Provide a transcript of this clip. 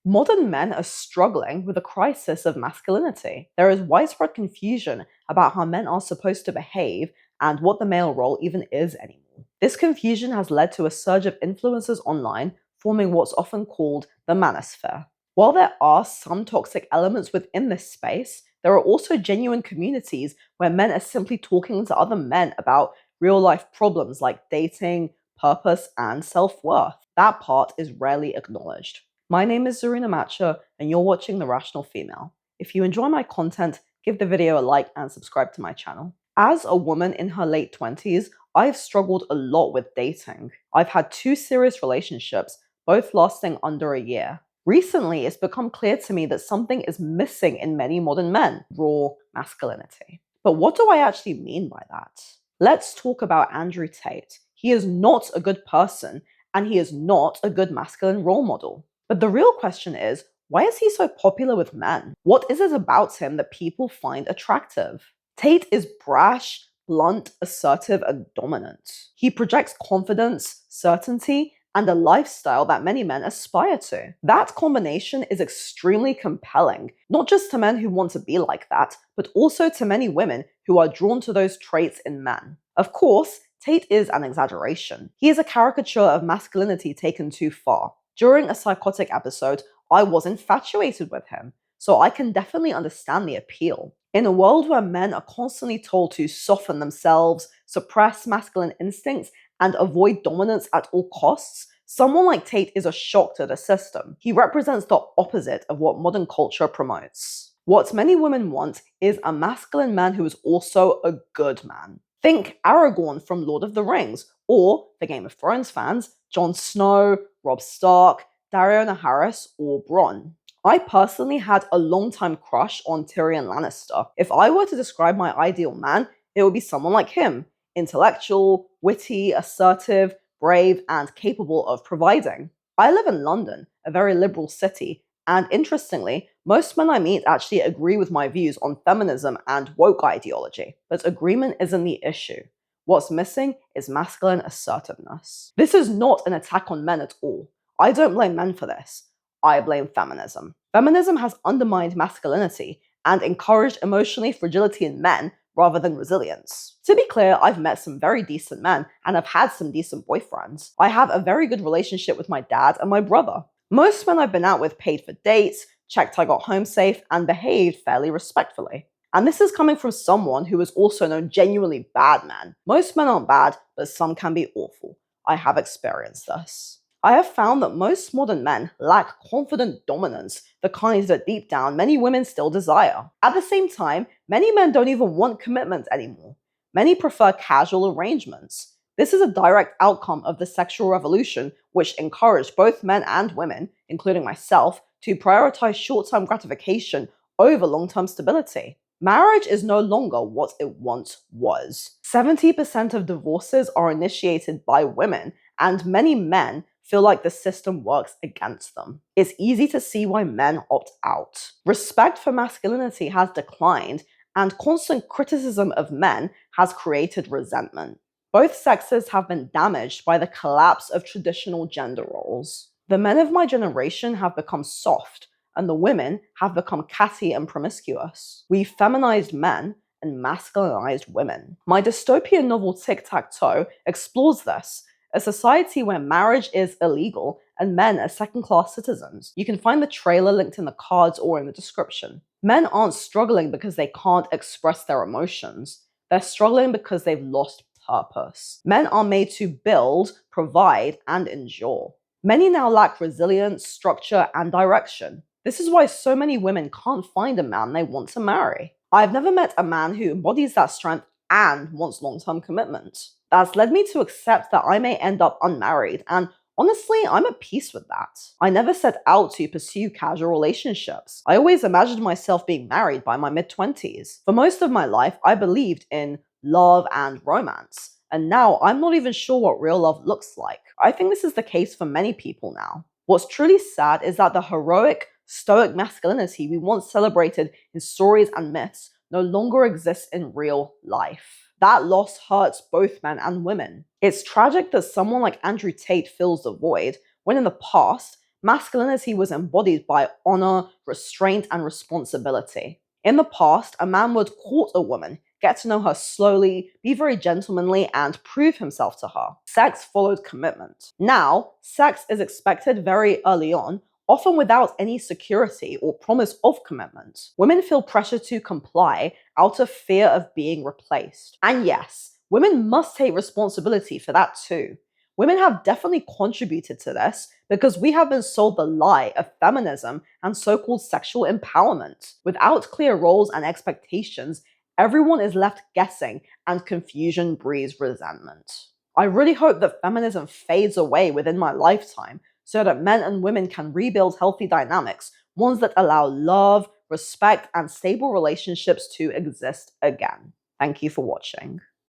Modern men are struggling with a crisis of masculinity. There is widespread confusion about how men are supposed to behave and what the male role even is anymore. This confusion has led to a surge of influencers online forming what's often called the Manosphere. While there are some toxic elements within this space, there are also genuine communities where men are simply talking to other men about real life problems like dating, purpose, and self worth. That part is rarely acknowledged. My name is Zarina Matcha, and you're watching The Rational Female. If you enjoy my content, give the video a like and subscribe to my channel. As a woman in her late 20s, I've struggled a lot with dating. I've had 2 serious relationships, both lasting under a year. Recently, it's become clear to me that something is missing in many modern men: raw masculinity. But what do I actually mean by that? Let's talk about Andrew Tate. He is not a good person, and he is not a good masculine role model. But the real question is, why is he so popular with men? What is it about him that people find attractive? Tate is brash, blunt, assertive, and dominant. He projects confidence, certainty, and a lifestyle that many men aspire to. That combination is extremely compelling, not just to men who want to be like that, but also to many women who are drawn to those traits in men. Of course, Tate is an exaggeration. He is a caricature of masculinity taken too far. During a psychotic episode, I was infatuated with him, so I can definitely understand the appeal. In a world where men are constantly told to soften themselves, suppress masculine instincts, and avoid dominance at all costs, someone like Tate is a shock to the system. He represents the opposite of what modern culture promotes. What many women want is a masculine man who is also a good man. Think Aragorn from Lord of the Rings, or, for Game of Thrones fans, Jon Snow, Robb Stark, Dario Naharis, or Bronn. I personally had a long-time crush on Tyrion Lannister. If I were to describe my ideal man, it would be someone like him: intellectual, witty, assertive, brave, and capable of providing. I live in London, a very liberal city, and interestingly, most men I meet actually agree with my views on feminism and woke ideology. But agreement isn't the issue. What's missing is masculine assertiveness. This is not an attack on men at all. I don't blame men for this. I blame feminism. Feminism has undermined masculinity and encouraged emotionally fragility in men rather than resilience. To be clear, I've met some very decent men and have had some decent boyfriends. I have a very good relationship with my dad and my brother. Most men I've been out with paid for dates, checked I got home safe, and behaved fairly respectfully. And this is coming from someone who is also known genuinely bad men. Most men aren't bad, but some can be awful. I have experienced this. I have found that most modern men lack confident dominance, the kind that deep down many women still desire. At the same time, many men don't even want commitment anymore. Many prefer casual arrangements. This is a direct outcome of the sexual revolution, which encouraged both men and women, including myself, to prioritize short-term gratification over long-term stability. Marriage is no longer what it once was. 70% of divorces are initiated by women, and many men feel like the system works against them. It's easy to see why men opt out. Respect for masculinity has declined, and constant criticism of men has created resentment. Both sexes have been damaged by the collapse of traditional gender roles. The men of my generation have become soft, and the women have become catty and promiscuous. We've feminized men and masculinized women. My dystopian novel Tic-Tac-Toe explores this, a society where marriage is illegal and men are second-class citizens. You can find the trailer linked in the cards or in the description. Men aren't struggling because they can't express their emotions. They're struggling because they've lost purpose. Men are made to build, provide, and endure. Many now lack resilience, structure, and direction. This is why so many women can't find a man they want to marry. I've never met a man who embodies that strength and wants long-term commitment. That's led me to accept that I may end up unmarried, and honestly, I'm at peace with that. I never set out to pursue casual relationships. I always imagined myself being married by my mid-20s. For most of my life, I believed in love and romance, and now I'm not even sure what real love looks like. I think this is the case for many people now. What's truly sad is that the heroic, stoic masculinity we once celebrated in stories and myths no longer exists in real life. That loss hurts both men and women. It's tragic that someone like Andrew Tate fills the void, when in the past, masculinity was embodied by honor, restraint, and responsibility. In the past, a man would court a woman, get to know her slowly, be very gentlemanly, and prove himself to her. Sex followed commitment. Now, sex is expected very early on, often without any security or promise of commitment. Women feel pressure to comply out of fear of being replaced. And yes, women must take responsibility for that too. Women have definitely contributed to this because we have been sold the lie of feminism and so-called sexual empowerment. Without clear roles and expectations, everyone is left guessing and confusion breeds resentment. I really hope that feminism fades away within my lifetime so that men and women can rebuild healthy dynamics, ones that allow love, respect, and stable relationships to exist again. Thank you for watching.